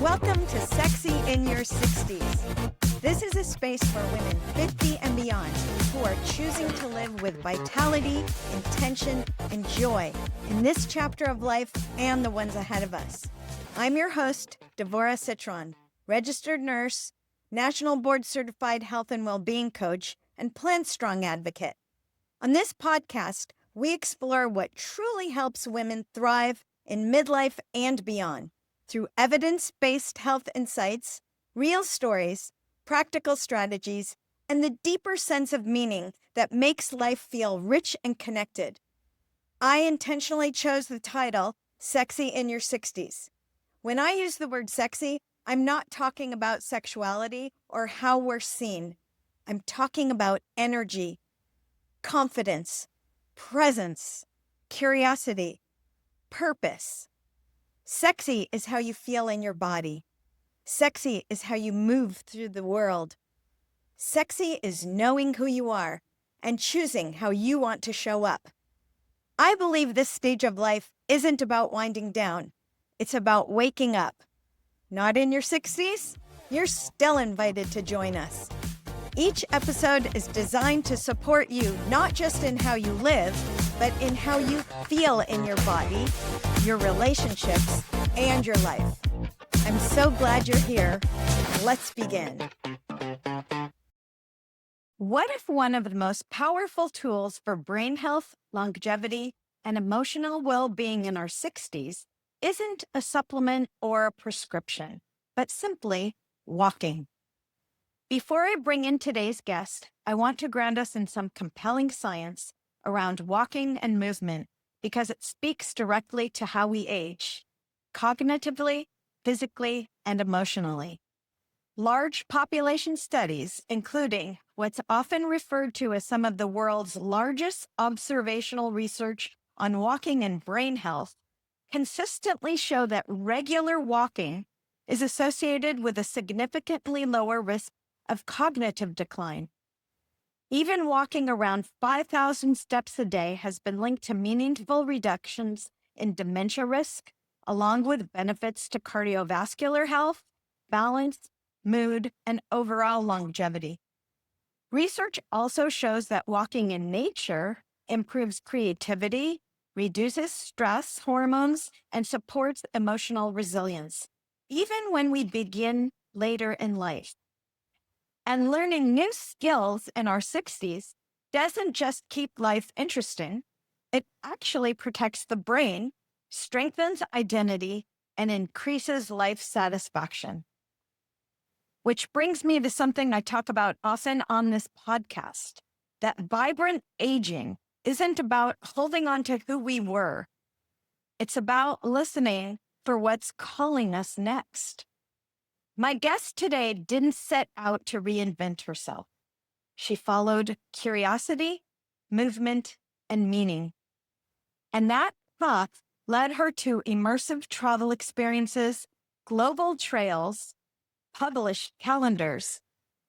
Welcome to Sexy in Your 60s. This is a space for women 50 and beyond who are choosing to live with vitality, intention, and joy in this chapter of life and the ones ahead of us. I'm your host, Devora Citron, registered nurse, National Board Certified Health and Wellbeing Coach, and Plant Strong advocate. On this podcast, we explore what truly helps women thrive in midlife and beyond through evidence-based health insights, real stories, practical strategies, and the deeper sense of meaning that makes life feel rich and connected. I intentionally chose the title, Sexy in Your 60s. When I use the word sexy, I'm not talking about sexuality or how we're seen. I'm talking about energy, confidence, presence, curiosity, purpose. Sexy is how you feel in your body. Sexy is how you move through the world. Sexy is knowing who you are and choosing how you want to show up. I believe this stage of life isn't about winding down. It's about waking up. Not in your 60s? You're still invited to join us. Each episode is designed to support you not just in how you live, but in how you feel in your body, your relationships, and your life. I'm so glad you're here. Let's begin. What if one of the most powerful tools for brain health, longevity, and emotional well-being in our 60s isn't a supplement or a prescription, but simply walking? Before I bring in today's guest, I want to ground us in some compelling science around walking and movement because it speaks directly to how we age, cognitively, physically, and emotionally. Large population studies, including what's often referred to as some of the world's largest observational research on walking and brain health, consistently show that regular walking is associated with a significantly lower risk of cognitive decline. Even walking around 5,000 steps a day has been linked to meaningful reductions in dementia risk, along with benefits to cardiovascular health, balance, mood, and overall longevity. Research also shows that walking in nature improves creativity, reduces stress hormones, and supports emotional resilience, even when we begin later in life. And learning new skills in our 60s doesn't just keep life interesting, it actually protects the brain, strengthens identity, and increases life satisfaction. Which brings me to something I talk about often on this podcast, that vibrant aging isn't about holding on to who we were. It's about listening for what's calling us next. My guest today didn't set out to reinvent herself. She followed curiosity, movement, and meaning. And that path led her to immersive travel experiences, global trails, published calendars,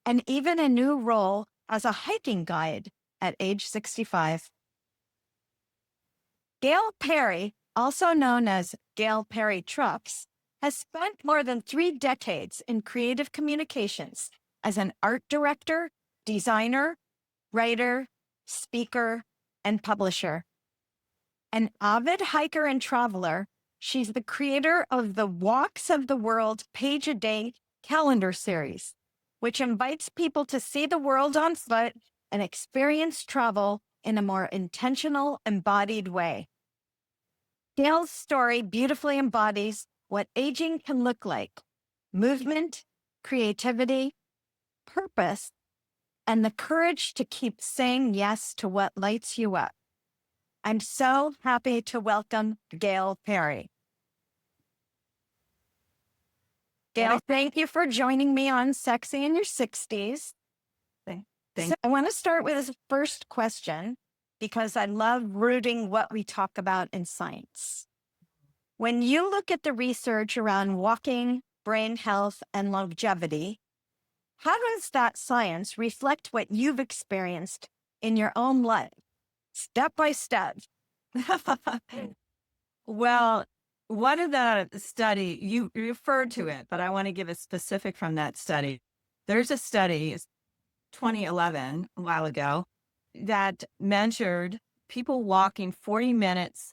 and even a new role as a hiking guide at age 65. Gail Perry, also known as Gail Perry Treks, has spent more than 3 decades in creative communications as an art director, designer, writer, speaker, and publisher. An avid hiker and traveler, she's the creator of the Walks of the World Page a Day calendar series, which invites people to see the world on foot and experience travel in a more intentional, embodied way. Gail's story beautifully embodies what aging can look like: movement, creativity, purpose, and the courage to keep saying yes to what lights you up. I'm so happy to welcome Gail Perry. Gail, thank you for joining me on Sexy in Your 60s. So I want to start with this first question because I love rooting what we talk about in science. When you look at the research around walking, brain health, and longevity, how does that science reflect what you've experienced in your own life, step by step? Well, one of the study, you referred to it, but I want to give a specific from that study. There's a study, it's 2011, a while ago, that measured people walking 40 minutes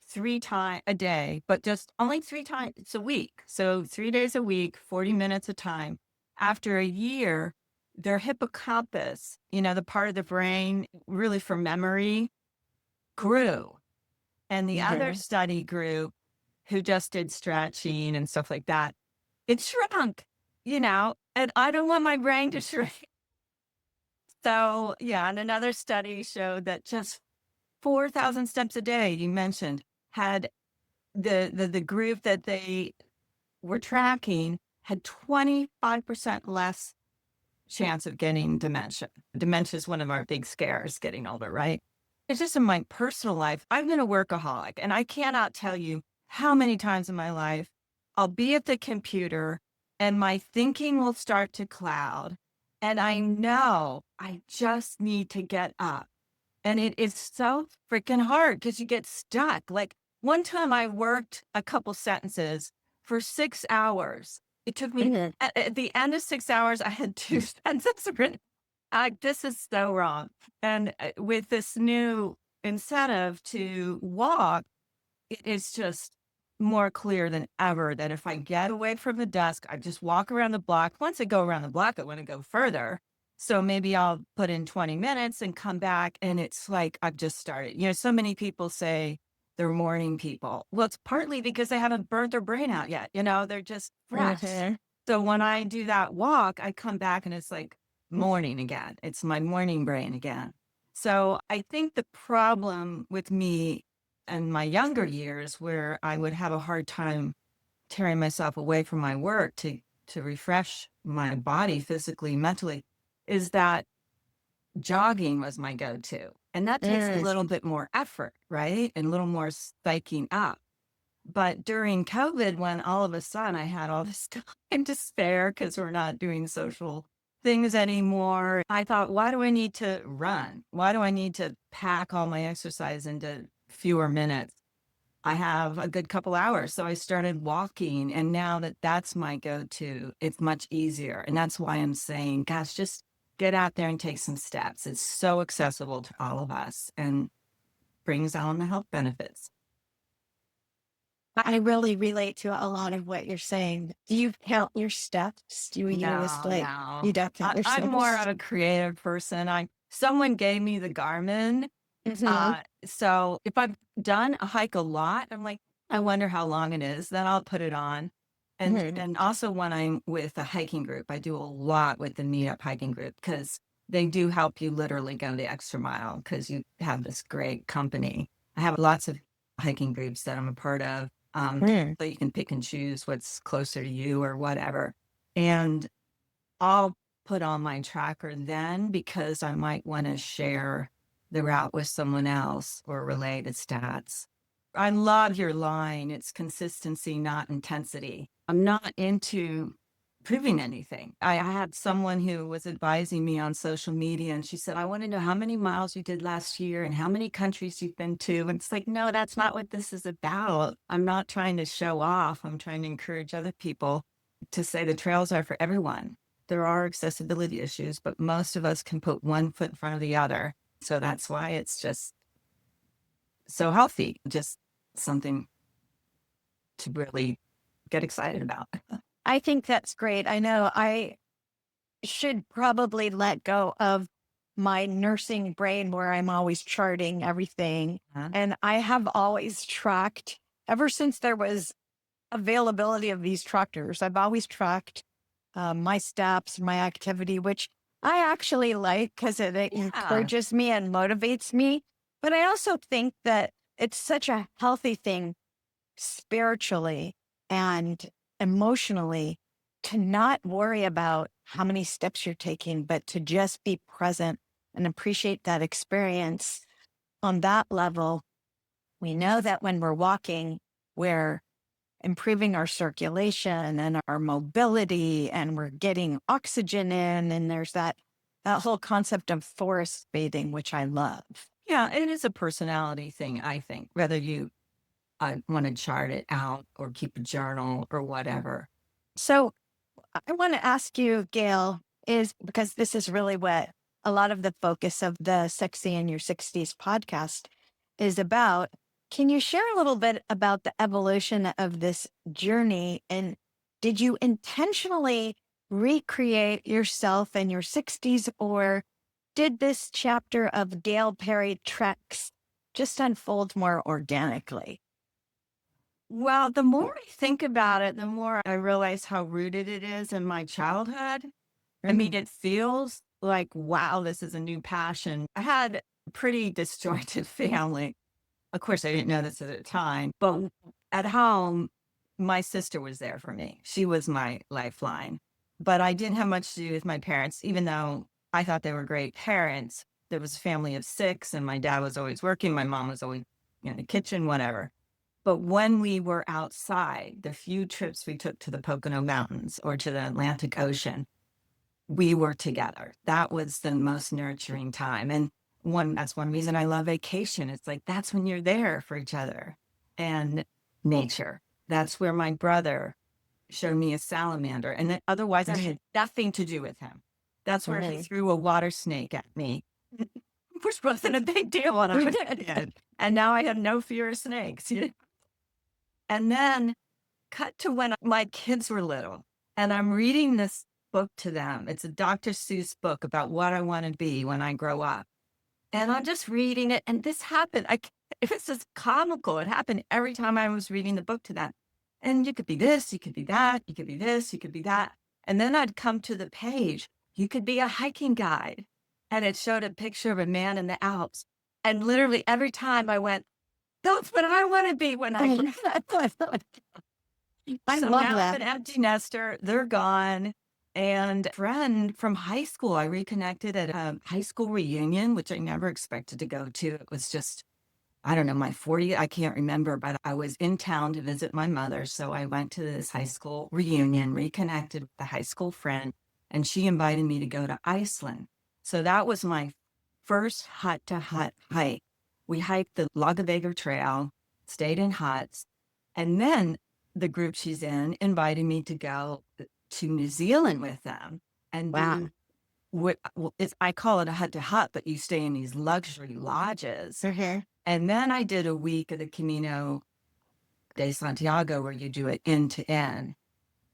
3 times a day, but just only 3 times a week. So 3 days a week, 40 minutes a time. After a year, their hippocampus, the part of the brain really for memory, grew. And the other Mhm. study group who just did stretching and stuff like that, it shrunk, and I don't want my brain to shrink. So, yeah, and another study showed that just 4,000 steps a day, you mentioned, had the group that they were tracking had 25% less chance of getting dementia. Dementia is one of our big scares getting older, right? It's just in my personal life, I've been a workaholic, and I cannot tell you how many times in my life I'll be at the computer and my thinking will start to cloud. And I know I just need to get up. And it is so freaking hard because you get stuck. Like one time I worked a couple sentences for 6 hours. It took me Mhm. at the end of 6 hours, I had two sentences written. This is so wrong. And with this new incentive to walk, it is just more clear than ever that if I get away from the desk, I just walk around the block. Once I go around the block, I want to go further. So maybe I'll put in 20 minutes and come back. And it's like I've just started. So many people say they're morning people. Well, it's partly because they haven't burnt their brain out yet. They're just fresh. Mhm. So when I do that walk, I come back and it's like morning again. It's my morning brain again. So I think the problem with me in my younger years where I would have a hard time tearing myself away from my work to refresh my body physically, mentally, is that jogging was my go-to. And that takes a Mm. little bit more effort, right? And a little more spiking up. But during COVID, when all of a sudden I had all this time to spare because we're not doing social things anymore, I thought, why do I need to run? Why do I need to pack all my exercise into fewer minutes? I have a good couple hours. So I started walking. And now that that's my go to, it's much easier. And that's why I'm saying, gosh, just get out there and take some steps. It's so accessible to all of us and brings on the health benefits. I really relate to a lot of what you're saying. Do you count your steps? Do you use No, like no. you don't count your I'm more of steps? a creative person. Someone gave me the Garmin. Mhm. So if I've done a hike a lot, I'm like, I wonder how long it is. Then I'll put it on. Mhm. And also when I'm with a hiking group, I do a lot with the meetup hiking group because they do help you literally go the extra mile because you have this great company. I have lots of hiking groups that I'm a part of. Mm. So you can pick and choose what's closer to you or whatever. And I'll put on my tracker then because I might want to share the route with someone else or related stats. I love your line. It's consistency, not intensity. I'm not into proving anything. I had someone who was advising me on social media and she said, I want to know how many miles you did last year and how many countries you've been to. And it's like, no, that's not what this is about. I'm not trying to show off. I'm trying to encourage other people to say the trails are for everyone. There are accessibility issues, but most of us can put one foot in front of the other. So that's why it's just so healthy, just something to really get excited about. I think that's great. I know I should probably let go of my nursing brain where I'm always charting everything. Huh? And I have always tracked ever since there was availability of these trackers. I've always tracked my steps, my activity, which I actually like because it Yeah. encourages me and motivates me. But I also think that it's such a healthy thing spiritually and emotionally to not worry about how many steps you're taking, but to just be present and appreciate that experience on that level. We know that when we're walking, we're improving our circulation and our mobility and we're getting oxygen in. And there's that whole concept of forest bathing, which I love. Yeah. It is a personality thing, I think, whether you I want to chart it out or keep a journal or whatever. So I want to ask you, Gail, is because this is really what a lot of the focus of the Sexy in Your 60s podcast is about. Can you share a little bit about the evolution of this journey? And did you intentionally recreate yourself in your 60s, or did this chapter of Gail Perry Treks just unfold more organically? Well, the more I think about it, the more I realize how rooted it is in my childhood. I mean, Mm. it feels like, wow, this is a new passion. I had a pretty disjointed family. Of course, I didn't know this at the time, but at home, my sister was there for me. She was my lifeline. But I didn't have much to do with my parents, even though I thought they were great parents. There was a family of six, and my dad was always working. My mom was always in the kitchen, whatever. But when we were outside, the few trips we took to the Pocono Mountains or to the Atlantic Ocean, we were together. That was the most nurturing time. And that's one reason I love vacation. It's like that's when you're there for each other and nature. That's where my brother showed me a salamander. And then otherwise I had nothing to do with him. That's where he Mhm. threw a water snake at me, which wasn't a big deal when I was a kid. And now I have no fear of snakes. And then cut to when my kids were little, and I'm reading this book to them. It's a Dr. Seuss book about what I want to be when I grow up. And I'm just reading it, and this happened. It was just comical. It happened every time I was reading the book to them. And you could be this, you could be that, you could be this, you could be that. And then I'd come to the page, you could be a hiking guide. And it showed a picture of a man in the Alps. And literally every time I went, that's what I want to be when I grow up. I So love now I'm that. an empty nester. They're gone. And a friend from high school, I reconnected at a high school reunion, which I never expected to go to. It was just, I don't know, my 40th, I can't remember, but I was in town to visit my mother. So I went to this high school reunion, reconnected with the high school friend, and she invited me to go to Iceland. So that was my first hut to hut hike. We hiked the Lagavega Trail, stayed in huts, and then the group she's in invited me to go to New Zealand with them and Wow. do I call it a hut to hut, but you stay in these luxury lodges. Mhm. And then I did a week of the Camino de Santiago where you do it end to end.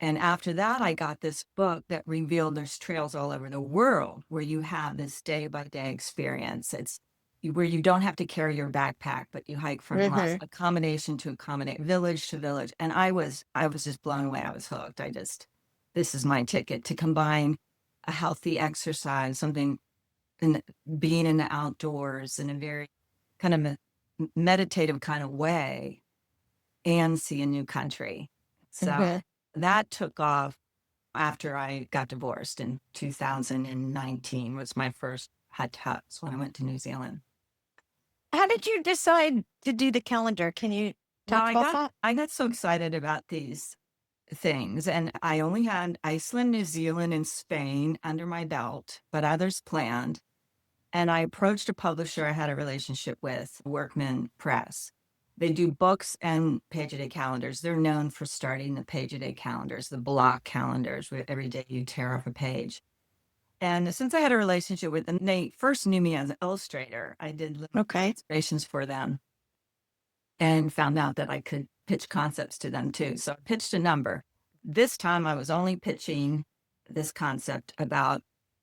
And after that, I got this book that revealed there's trails all over the world where you have this day by day experience. Where you don't have to carry your backpack, but you hike from Mhm. accommodation to accommodate, village to village. And I was just blown away. I was hooked. This is my ticket to combine a healthy exercise, something in being in the outdoors in a very kind of meditative kind of way and see a new country. So Mhm. that took off after I got divorced in 2019 was my first hut huts when I went to New Zealand. How did you decide to do the calendar? Can you Well, talk about that? I got so excited about these things, and I only had Iceland, New Zealand, and Spain under my belt, but others planned. And I approached a publisher I had a relationship with, Workman Press. They do books and page-a-day calendars. They're known for starting the page-a-day calendars, the block calendars, where every day you tear off a page. And since I had a relationship with them, they first knew me as an illustrator. I did little Okay. illustrations for them and found out that I could pitch concepts to them too. So I pitched a number. This time I was only pitching this concept about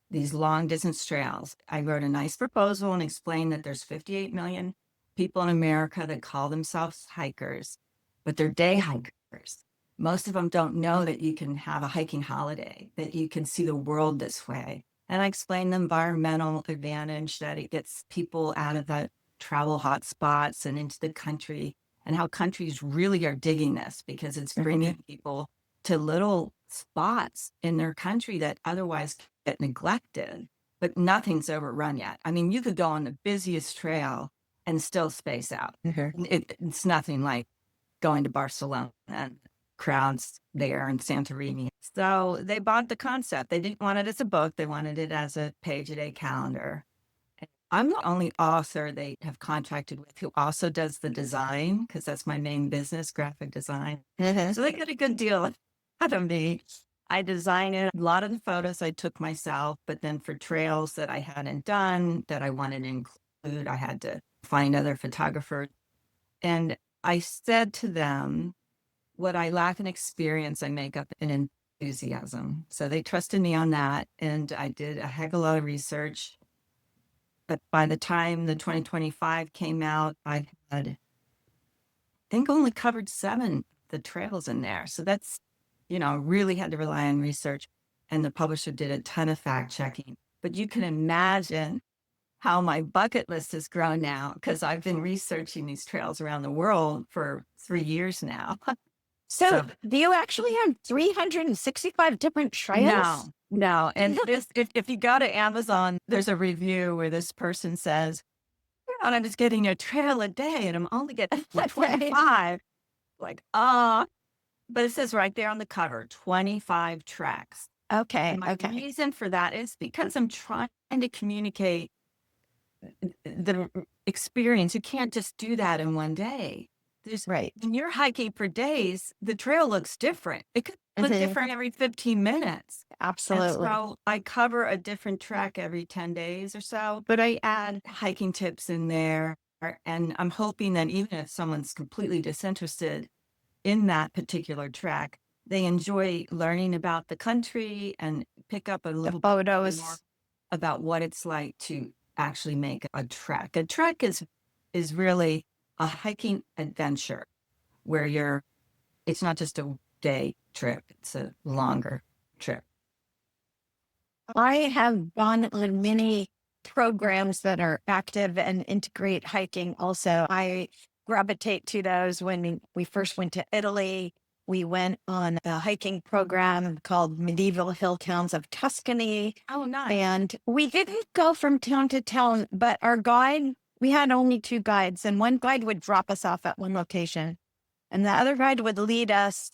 these long distance trails. I wrote a nice proposal and explained that there's 58 million people in America that call themselves hikers, but they're day hikers. Most of them don't know that you can have a hiking holiday, that you can see the world this way. And I explained the environmental advantage that it gets people out of the travel hotspots and into the country, and how countries really are digging this because it's bringing people to little spots in their country that otherwise get neglected, but nothing's overrun yet. I mean, you could go on the busiest trail and still space out. Mhm. It's nothing like going to Barcelona and crowds there in Santorini. So they bought the concept. They didn't want it as a book. They wanted it as a page a day calendar. I'm the only author they have contracted with who also does the design because that's my main business, graphic design. Mhm. So they get a good deal out of me. I design it. A lot of the photos I took myself, but then for trails that I hadn't done that I wanted to include, I had to find other photographers. And I said to them, what I lack in experience, I make up in enthusiasm. So they trusted me on that. And I did a heck of a lot of research. But by the time the 2025 came out, I had, I think, only covered 7 the trails in there. So that's, really had to rely on research. And the publisher did a ton of fact checking. But you can imagine how my bucket list has grown now because I've been researching these trails around the world for 3 years now. So, So do you actually have 365 different trails? no, no. And this, if you go to Amazon, there's a review where this person says, "Yeah, and I'm just getting a trail a day and I'm only getting Right. 25." Like, but it says right there on the cover, 25 tracks. Okay. And my Okay. reason for that is because I'm trying to communicate the experience. You can't just do that in one day. Right. When you're hiking for days, the trail looks different. It could look Mhm. different every 15 minutes. And Absolutely. so I cover a different track every 10 days or so, but I add hiking tips in there. And I'm hoping that even if someone's completely disinterested in that particular track, they enjoy learning about the country and pick up a The little bit more photos. about what it's like to actually make a trek. A trek is really a hiking adventure where it's not just a day trip, it's a longer trip. I have gone on many programs that are active and integrate hiking also. I gravitate to those. When we first went to Italy, we went on a hiking program called Medieval Hill Towns of Tuscany. Oh, nice. And we didn't go from town to town, but our guide, we had only 2 guides, and one guide would drop us off at one location, and the other guide would lead us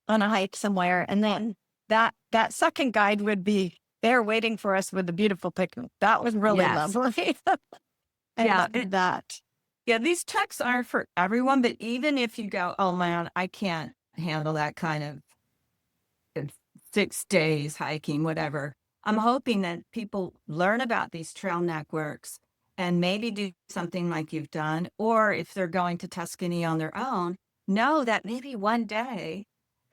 on a hike somewhere. And then that second guide would be there waiting for us with a beautiful picnic. That was really Yes. lovely. I Yeah. loved that. Yeah. These treks aren't for everyone, but even if you go, oh man, I can't handle that kind of uh, 6 days hiking, whatever. I'm hoping that people learn about these trail networks and maybe do something like you've done, or if they're going to Tuscany on their own, know that maybe one day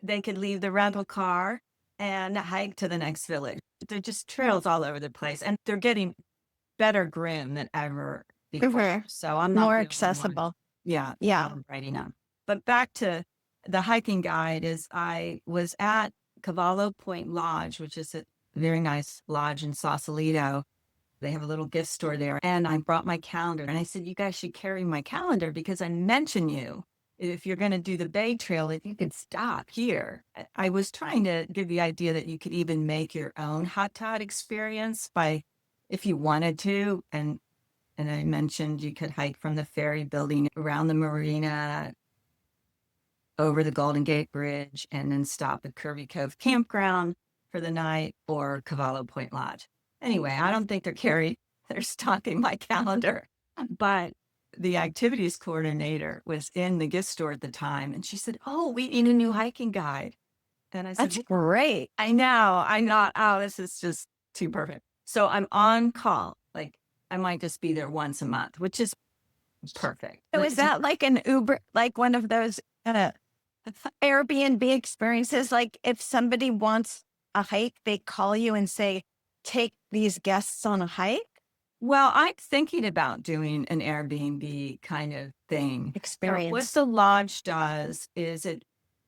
they could leave the rental car and hike to the next village. They're just trails all over the place, and they're getting better groomed than ever before. Mhm. So I'm not More the only one. accessible. Yeah, Yeah. writing up. But back to the hiking guide is I was at Cavallo Point Lodge, which is a very nice lodge in Sausalito. They have a little gift store there. And I brought my calendar and I said, you guys should carry my calendar because I mention you. If you're going to do the Bay Trail, if you could stop here. I was trying to give the idea that you could even make your own hot tod experience by if you wanted to. And I mentioned you could hike from the ferry building around the marina over the Golden Gate Bridge and then stop at Curvy Cove Campground for the night or Cavallo Point Lodge. Anyway, I don't think they're stalking my calendar, but the activities coordinator was in the gift store at the time and she said, oh, we need a new hiking guide. And I said, That's great. I know, I'm not, oh, this is just too perfect. So I'm on call. Like I might just be there once a month, which is perfect. So is that like an Uber, like one of those Airbnb experiences? Like if somebody wants a hike, they call you and say, take these guests on a hike Well, I'm thinking about doing an Airbnb kind of thing. So what experience. the lodge does is it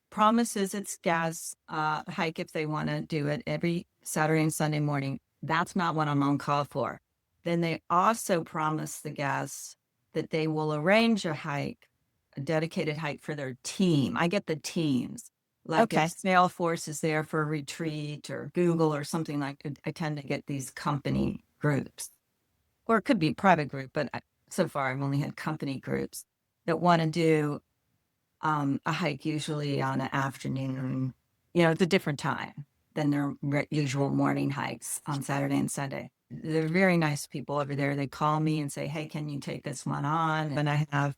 promises its guests a hike if they want to do it every Saturday and Sunday morning. That's not what I'm on call for. Then they also promise the guests that they will arrange a hike, a dedicated hike for their team. I get the teams. Like if Okay. Salesforce is there for a retreat or Google or something like that, I tend to get these company groups or it could be a private group, but so far I've only had company groups that want to do a hike usually on an afternoon. It's a different time than their usual morning hikes on Saturday and Sunday. They're very nice people over there. They call me and say, hey, can you take this one on? And I have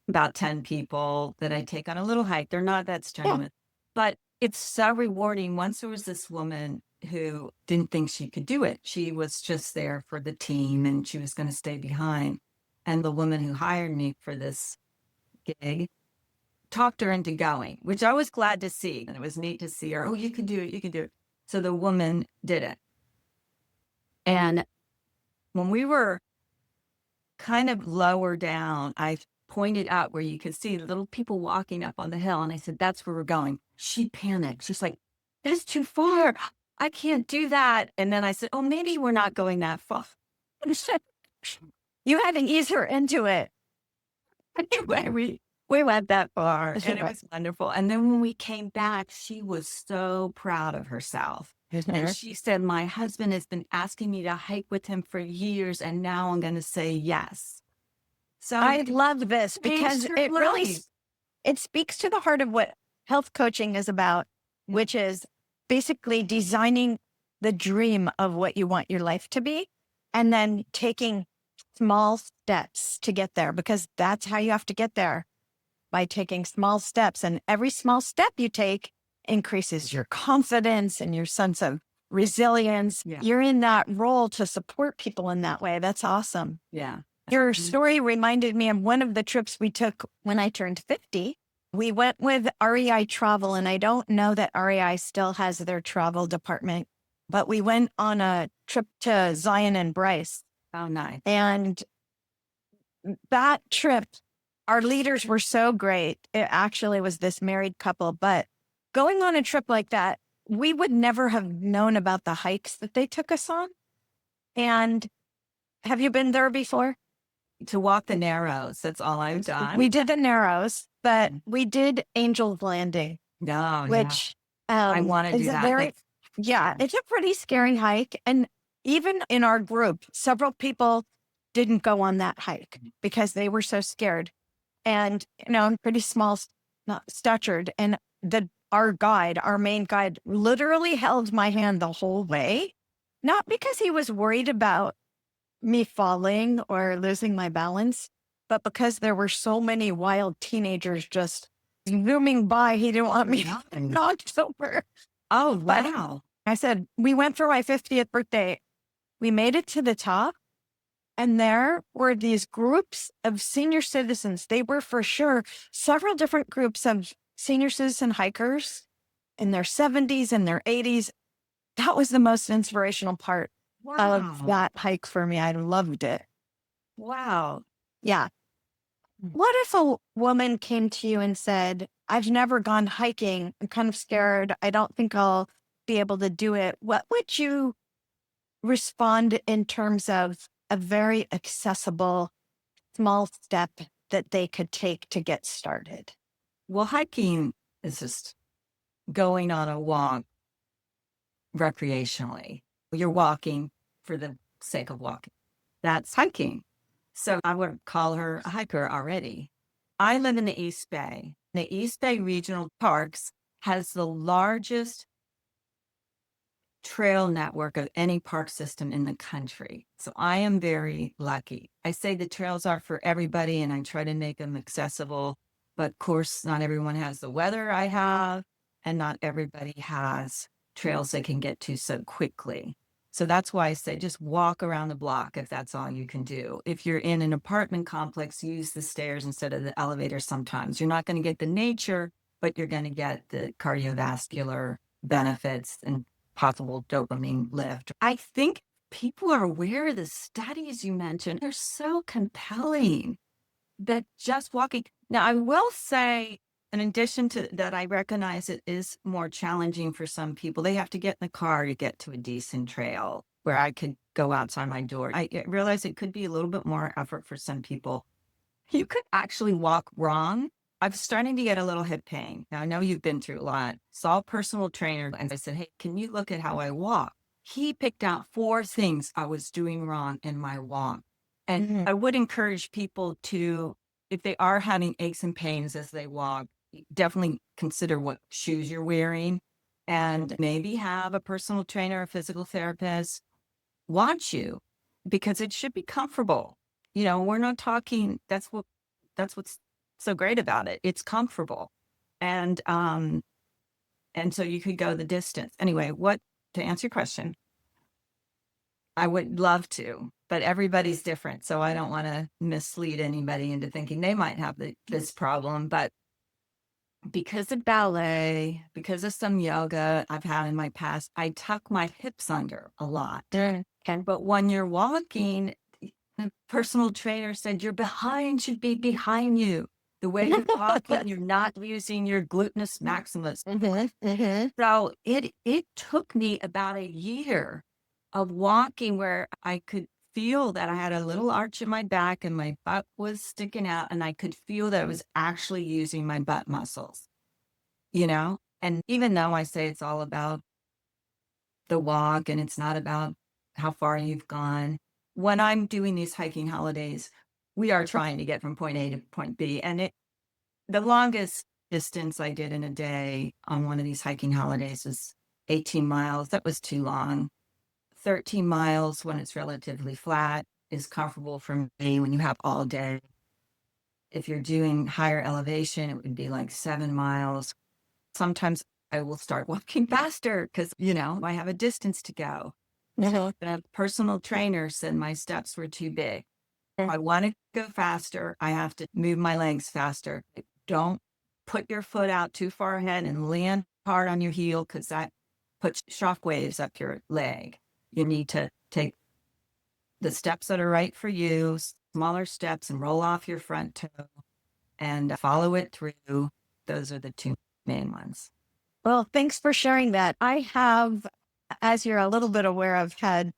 about 10 people that I take on a little hike. They're not that Yeah. strenuous, but it's so rewarding. Once there was this woman who didn't think she could do it. She was just there for the team and she was going to stay behind. And the woman who hired me for this gig talked her into going, which I was glad to see. And it was neat to see her. Oh, you can do it. You can do it. So the woman did it. And when we were kind of lower down, I pointed out where you could see the little people walking up on the hill. And I said, that's where we're going. She panicked. She's like, that's too far. I can't do that. And then I said, oh, maybe we're not going that far. You had to ease her into it. Anyway, we went that far and it was wonderful. And then when we came back, she was so proud of herself. And she said, my husband has been asking me to hike with him for years, and now I'm going to say yes. So I love this because it really, it speaks to the heart of what health coaching is about, which is basically designing the dream of what you want your life to be, and then taking small steps to get there, because that's how you have to get there, by taking small steps. And every small step you take increases your confidence and your sense of resilience. Yeah. You're in that role to support people in that way. That's awesome. Yeah. Your story reminded me of one of the trips we took when I turned 50. We went with REI Travel, and I don't know that REI still has their travel department, but we went on a trip to Zion and Bryce. Oh, nice. And that trip, our leaders were so great. It actually was this married couple, but going on a trip like that, we would never have known about the hikes that they took us on. And have you been there before? To walk the Narrows. That's all I've done. We did the Narrows, but we did Angel's Landing, No, which I want to do is a that. very, it's a pretty scary hike. And even in our group, several people didn't go on that hike because they were so scared. And, I'm pretty small, not statured. And our main guide literally held my hand the whole way, not because he was worried about me falling or losing my balance, but because there were so many wild teenagers just zooming by. He didn't want me to knock over. Oh, wow. I said, we went for my 50th birthday. We made it to the top, and there were these groups of senior citizens. They were for sure several different groups of senior citizen hikers in their 70s and their 80s. That was the most inspirational part of that hike for me. I loved it. Wow. Yeah. What if a woman came to you and said, I've never gone hiking. I'm kind of scared. I don't think I'll be able to do it. What would you respond in terms of a very accessible small step that they could take to get started? Well, hiking is just going on a walk recreationally. You're walking for the sake of walking. That's hiking. So I would call her a hiker already. I live in the East Bay. The East Bay Regional Parks has the largest trail network of any park system in the country. So I am very lucky. I say the trails are for everybody and I try to make them accessible. But of course, not everyone has the weather I have, and not everybody has trails they can get to so quickly. So that's why I say just walk around the block if that's all you can do. If you're in an apartment complex, use the stairs instead of the elevator sometimes. You're not going to get the nature, but you're going to get the cardiovascular benefits and possible dopamine lift. I think people are aware of the studies you mentioned. They're so compelling that just walking. Now, I will say, in addition to that, I recognize it is more challenging for some people. They have to get in the car to get to a decent trail where I could go outside my door. I realize it could be a little bit more effort for some people. You could actually walk wrong. I'm starting to get a little hip pain. Now, I know you've been through a lot. Saw a personal trainer and I said, hey, can you look at how I walk? He picked out 4 things I was doing wrong in my walk. And I would encourage people to, if they are having aches and pains as they walk, definitely consider what shoes you're wearing and maybe have a personal trainer or physical therapist watch you because it should be comfortable. We're not talking, that's what's so great about it. It's comfortable. And and so you could go the distance. Anyway, what to answer your question, I would love to, but everybody's different. So I don't want to mislead anybody into thinking they might have this problem. But because of ballet, because of some yoga I've had in my past, I tuck my hips under a lot. Okay. But when you're walking, the personal trainer said your behind should be behind you. The way you're walking, you're not using your gluteus maximus. So it took me about a year of walking where I could feel that I had a little arch in my back and my butt was sticking out, and I could feel that I was actually using my butt muscles. And even though I say it's all about the walk and it's not about how far you've gone, when I'm doing these hiking holidays, we are trying to get from point A to point B. And the longest distance I did in a day on one of these hiking holidays was 18 miles. That was too long. 13 miles when it's relatively flat is comfortable for me when you have all day. If you're doing higher elevation, it would be like 7 miles. Sometimes I will start walking faster because, I have a distance to go. The personal trainer said my steps were too big. If I want to go faster, I have to move my legs faster. Don't put your foot out too far ahead and land hard on your heel because that puts shock waves up your leg. You need to take the steps that are right for you, smaller steps, and roll off your front toe and follow it through. Those are the two main ones. Well, thanks for sharing that. I have, as you're a little bit aware of, had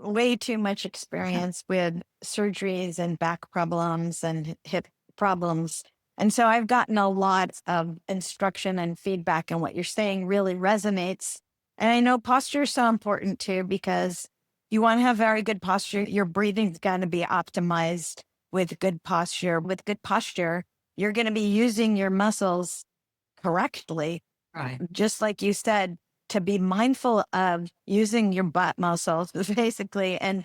way too much experience with surgeries and back problems and hip problems. And so I've gotten a lot of instruction and feedback, and what you're saying really resonates. And I know posture is so important too, because you want to have very good posture. Your breathing's going to be optimized with good posture. With good posture, you're going to be using your muscles correctly. Right. Just like you said, to be mindful of using your butt muscles, basically. And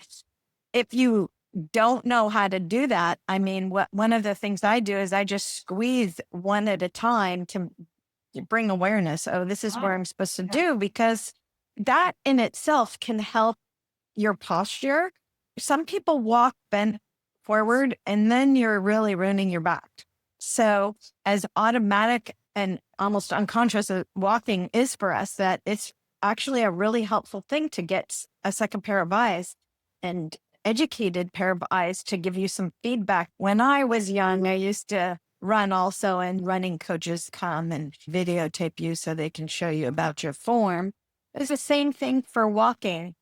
if you don't know how to do that, I mean, one of the things I do is I just squeeze one at a time to bring awareness. Oh, this is where I'm supposed to do, because that in itself can help your posture. Some people walk bent forward and then you're really ruining your back. So as automatic and almost unconscious walking is for us, that it's actually a really helpful thing to get a second pair of eyes and educated pair of eyes to give you some feedback. When I was young, I used to run also, and running coaches come and videotape you so they can show you about your form. It's the same thing for walking.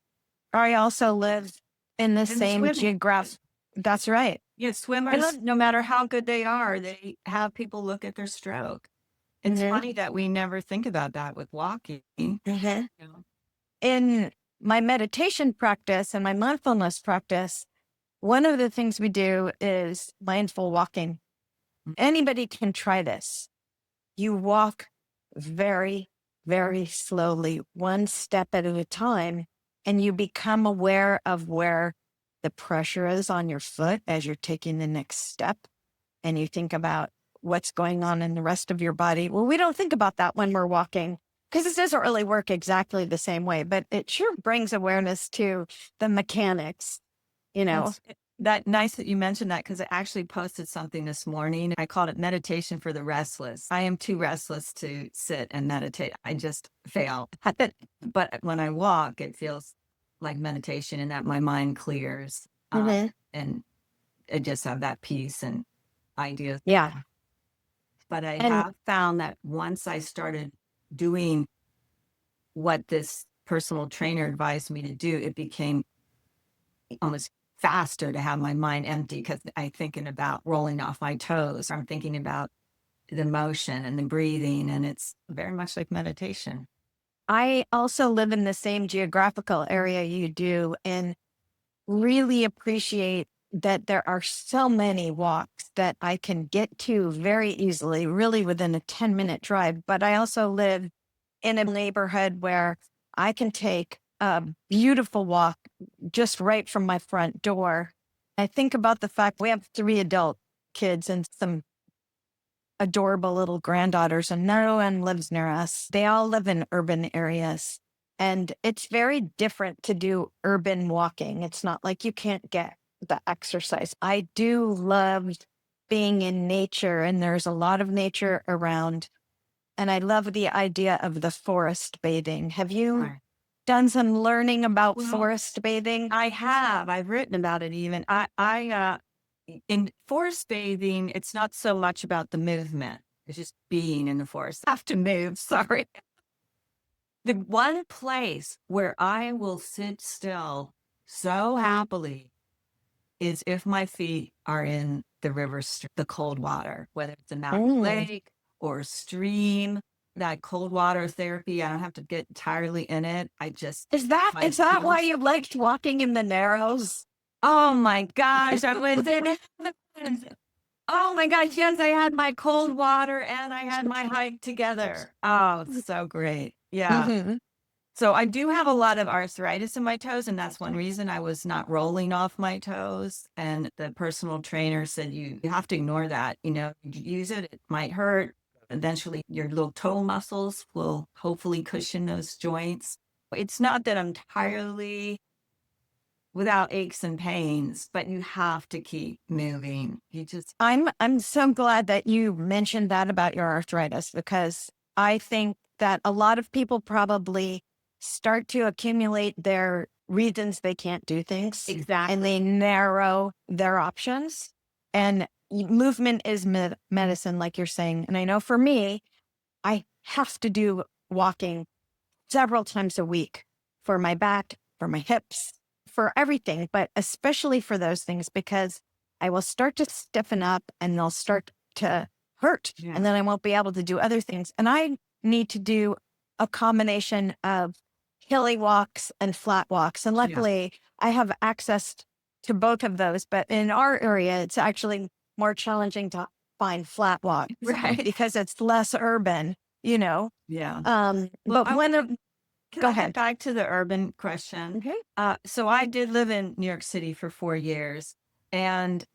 I also live in the same geographic. That's right. Yeah, swimmers, no matter how good they are, they have people look at their stroke. It's funny that we never think about that with walking. In my meditation practice and my mindfulness practice, one of the things we do is mindful walking. Anybody can try this. You walk very, very slowly, one step at a time, and you become aware of where the pressure is on your foot as you're taking the next step. And you think about what's going on in the rest of your body. Well, we don't think about that when we're walking because it doesn't really work exactly the same way, but it sure brings awareness to the mechanics, That nice that you mentioned that, because I actually posted something this morning. I called it meditation for the restless. I am too restless to sit and meditate. I just fail. But when I walk, it feels like meditation, and that my mind clears and I just have that peace and ideas. Yeah. But I have found that once I started doing what this personal trainer advised me to do, it became almost faster to have my mind empty, because I'm thinking about rolling off my toes. I'm thinking about the motion and the breathing, and it's very much like meditation. I also live in the same geographical area you do, and really appreciate that there are so many walks that I can get to very easily, really within a 10-minute drive. But I also live in a neighborhood where I can take a beautiful walk just right from my front door. I think about the fact we have 3 adult kids and some adorable little granddaughters, and no one lives near us. They all live in urban areas. And it's very different to do urban walking. It's not like you can't get the exercise. I do love being in nature, and there's a lot of nature around. And I love the idea of the forest bathing. Have you Right. done some learning about Well, forest bathing? I have. I've written about it even. In forest bathing, it's not so much about the movement. It's just being in the forest. I have to move. Sorry. The one place where I will sit still so happily is if my feet are in the river, the cold water, whether it's a mountain Mm. lake or a stream. That cold water therapy, I don't have to get entirely in it. I just my Is that why feels. you liked walking in the Narrows? Oh my gosh, I was in. Oh my gosh, yes, I had my cold water and I had my hike together. Oh, it's so great. Yeah. Hmm. So I do have a lot of arthritis in my toes, and that's one reason I was not rolling off my toes. And the personal trainer said, you have to ignore that. You use it, it might hurt. Eventually, your little toe muscles will hopefully cushion those joints. It's not that I'm entirely without aches and pains, but you have to keep moving. You just, I'm so glad that you mentioned that about your arthritis, because I think that a lot of people probably start to accumulate their reasons they can't do things, and exactly. they narrow their options. And movement is medicine, like you're saying. And I know for me, I have to do walking several times a week for my back, for my hips, for everything, but especially for those things, because I will start to stiffen up and they'll start to hurt. Yeah. And then I won't be able to do other things. And I need to do a combination of hilly walks and flat walks. And Yeah. luckily, I have access to both of those. But in our area, it's actually more challenging to find flat walks, Right. because it's less urban, you know. Yeah. But I when Can go I get ahead. back to the urban question? Okay. So I did live in New York City for 4 years, and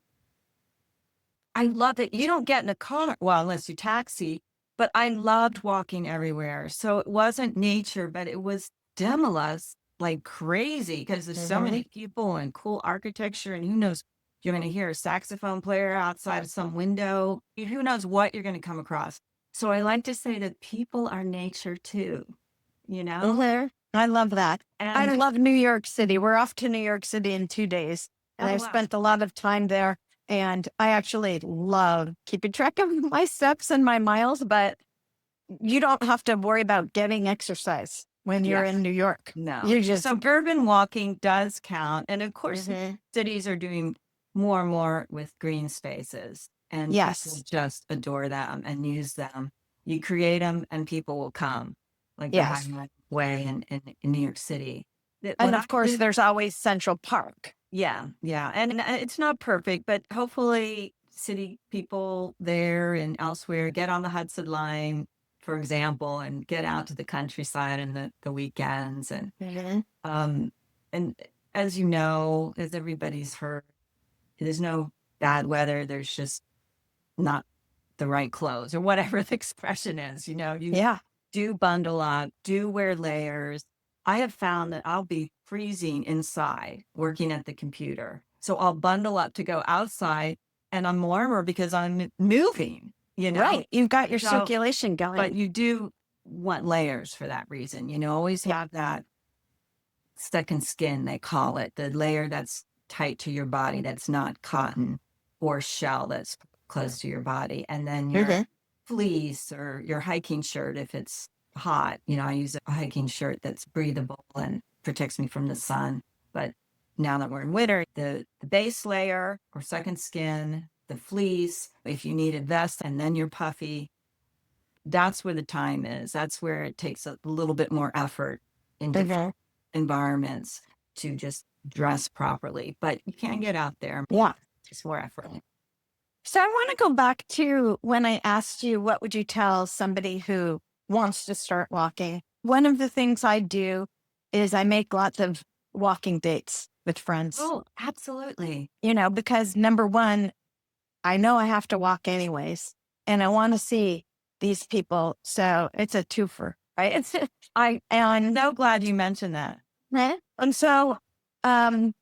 I love it. You don't get in a car, well, unless you taxi, but I loved walking everywhere. So it wasn't nature, but it was stimulus like crazy because there's so many people and cool architecture, and who knows, you're going to hear a saxophone player outside of some window. Who knows what you're going to come across. So I like to say that people are nature too, you know? I love that. I And love New York City. We're off to New York City in 2 days, and oh, I've wow. spent a lot of time there. And I actually love keeping track of my steps and my miles, but you don't have to worry about getting exercise when you're Yes. in New York. No. You just, Suburban walking does count. And of course, Mhm. cities are doing more and more with green spaces, and people Yes. just adore them and use them. You create them and people will come, like the Yes. Highland Way in New York City. And of course, there's always Central Park. Yeah, yeah. And it's not perfect, but hopefully city people there and elsewhere get on the Hudson line, for example, and get out to the countryside in the weekends. Um and as you know, as everybody's heard, there's no bad weather. There's just not the right clothes or whatever the expression is. You Yeah. do bundle up, do wear layers. I have found that I'll be freezing inside working at the computer. So I'll bundle up to go outside and I'm warmer because I'm moving, you know? Right. You've got your So, circulation but going. you do want layers for that reason. Always have that second skin, they call it, the layer that's tight to your body, that's not cotton or shell that's close to your body. And then your fleece or your hiking shirt if it's hot. I use a hiking shirt that's breathable and protects me from the sun. But now that we're in winter, the base layer or second skin, the fleece, if you need a vest, and then you're puffy, that's where the time is. That's where it takes a little bit more effort in different environments to just dress properly. But you can get out there. Yeah. It's more effort. So I want to go back to when I asked you, what would you tell somebody who wants to start walking, one of the things I do is I make lots of walking dates with friends, Oh, absolutely. because number one, I know I have to walk anyways, and I want to see these people. So it's a twofer, right? And So glad you mentioned that. and so um,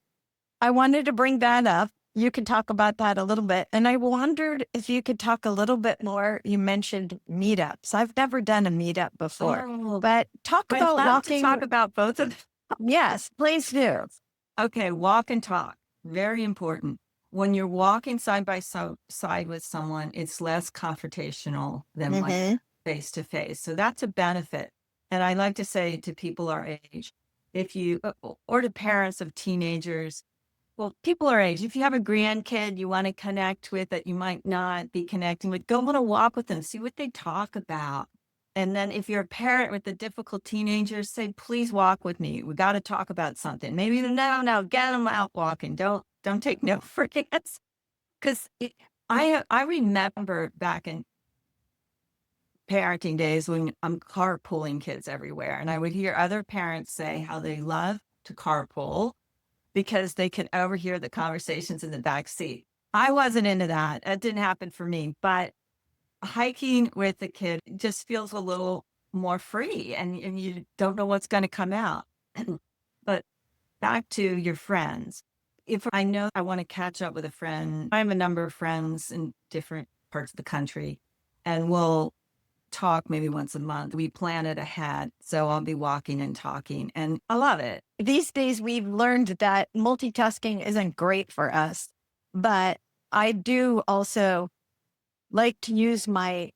I wanted to bring that up. You could talk about that a little bit. And I wondered if you could talk a little bit more. You mentioned meetups. I've never done a meetup before, Oh, but talk I'd about love to walking. talk about both of them. Yes, please do. Okay, walk and talk. Very important. When you're walking side by side with someone, it's less confrontational than like Hmm. face to face. So that's a benefit. And I like to say to people our age, if you, or to parents of teenagers, well, people our age, if you have a grandkid you want to connect with that you might not be connecting with, go on a walk with them, see what they talk about. And then if you're a parent with a difficult teenager, say, please walk with me. We got to talk about something. Maybe no, get them out walking. Don't take no for an answer. Because I remember back in parenting days when I'm carpooling kids everywhere, and I would hear other parents say how they love to carpool because they can overhear the conversations in the back seat. I wasn't into that. That didn't happen for me. But hiking with the kid just feels a little more free and you don't know what's going to come out. But back to your friends. If I know I want to catch up with a friend, I have a number of friends in different parts of the country, and we'll talk maybe once a month. We plan it ahead. So I'll be walking and talking, and I love it. These days, we've learned that multitasking isn't great for us, but I do also like to use my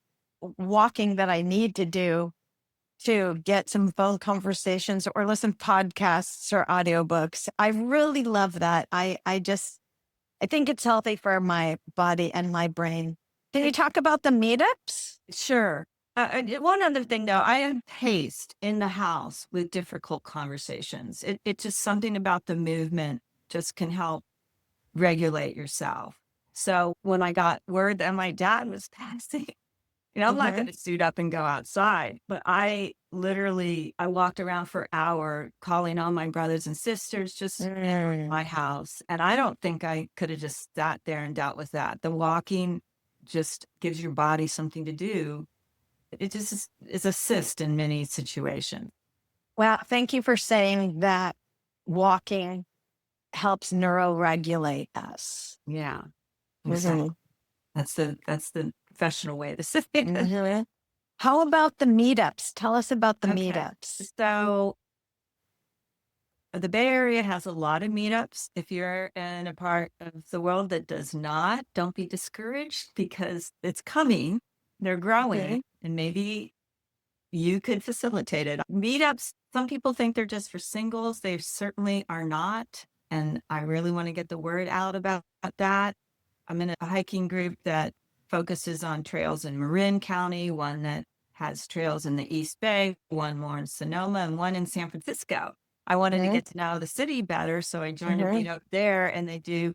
walking that I need to do to get some phone conversations or listen to podcasts or audiobooks. I really love that. I think it's healthy for my body and my brain. Can you talk about the meetups? Sure. One other thing, though, I am paced in the house with difficult conversations. It's just something about the movement just can help regulate yourself. So when I got word that my dad was passing, I'm not going Mhm. to suit up and go outside, but I walked around for an hour calling on my brothers and sisters just in Mm. my house. And I don't think I could have just sat there and dealt with that. The walking just gives your body something to do. It just is assist in many situations. Well, thank you for saying that walking helps neuroregulate us. Yeah, exactly. Mhm. That's the professional way to say it. Mhm. How about the meetups? Tell us about the Okay. meetups. So the Bay Area has a lot of meetups. If you're in a part of the world that does not, don't be discouraged because it's coming. They're growing, Mhm. and maybe you could facilitate it. Meetups, some people think they're just for singles. They certainly are not. And I really want to get the word out about that. I'm in a hiking group that focuses on trails in Marin County, one that has trails in the East Bay, one more in Sonoma, and one in San Francisco. I wanted to Mhm. get to know the city better, so I joined a Mhm. meetup there, and they do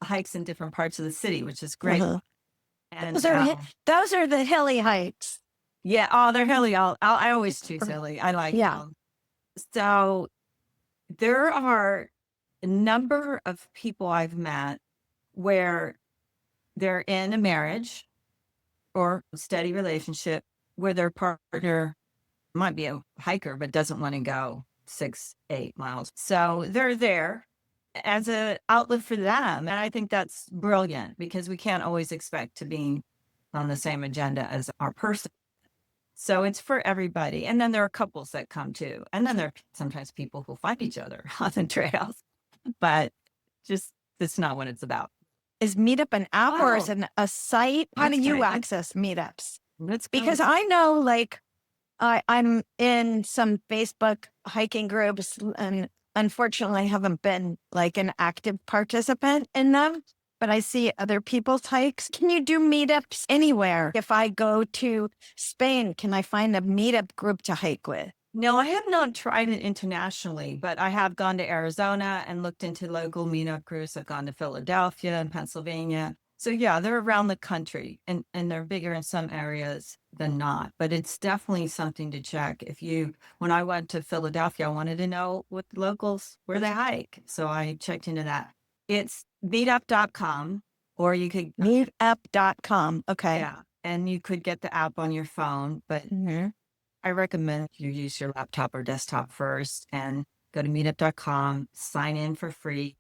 hikes in different parts of the city, which is great. Mhm. And Those are those are the hilly hikes. yeah, oh, they're hilly. I always choose hilly. I like Yeah. them. So there are a number of people I've met where they're in a marriage or a steady relationship where their partner might be a hiker but doesn't want to go 6, 8 miles. So they're there as an outlet for them. And I think that's brilliant because we can't always expect to be on the same agenda as our person. So it's for everybody. And then there are couples that come too. And then there are sometimes people who find each other on the trails, but just that's not what it's about. Is Meetup an app or is Oh, it a site? How do you okay. access meetups? Let's go Because with I know, like, I'm in some Facebook hiking groups, and unfortunately, I haven't been like an active participant in them. But I see other people's hikes. Can you do meetups anywhere? If I go to Spain, can I find a meetup group to hike with? No, I have not tried it internationally, but I have gone to Arizona and looked into local meetup groups. I've gone to Philadelphia and Pennsylvania. So yeah, they're around the country and they're bigger in some areas. than not, but it's definitely something to check. When I went to Philadelphia, I wanted to know what the locals, where they hike. So I checked into that. It's meetup.com, or you could, Meetup.com. Okay. yeah, and you could get the app on your phone, but Mhm. I recommend you use your laptop or desktop first and go to meetup.com, sign in for free,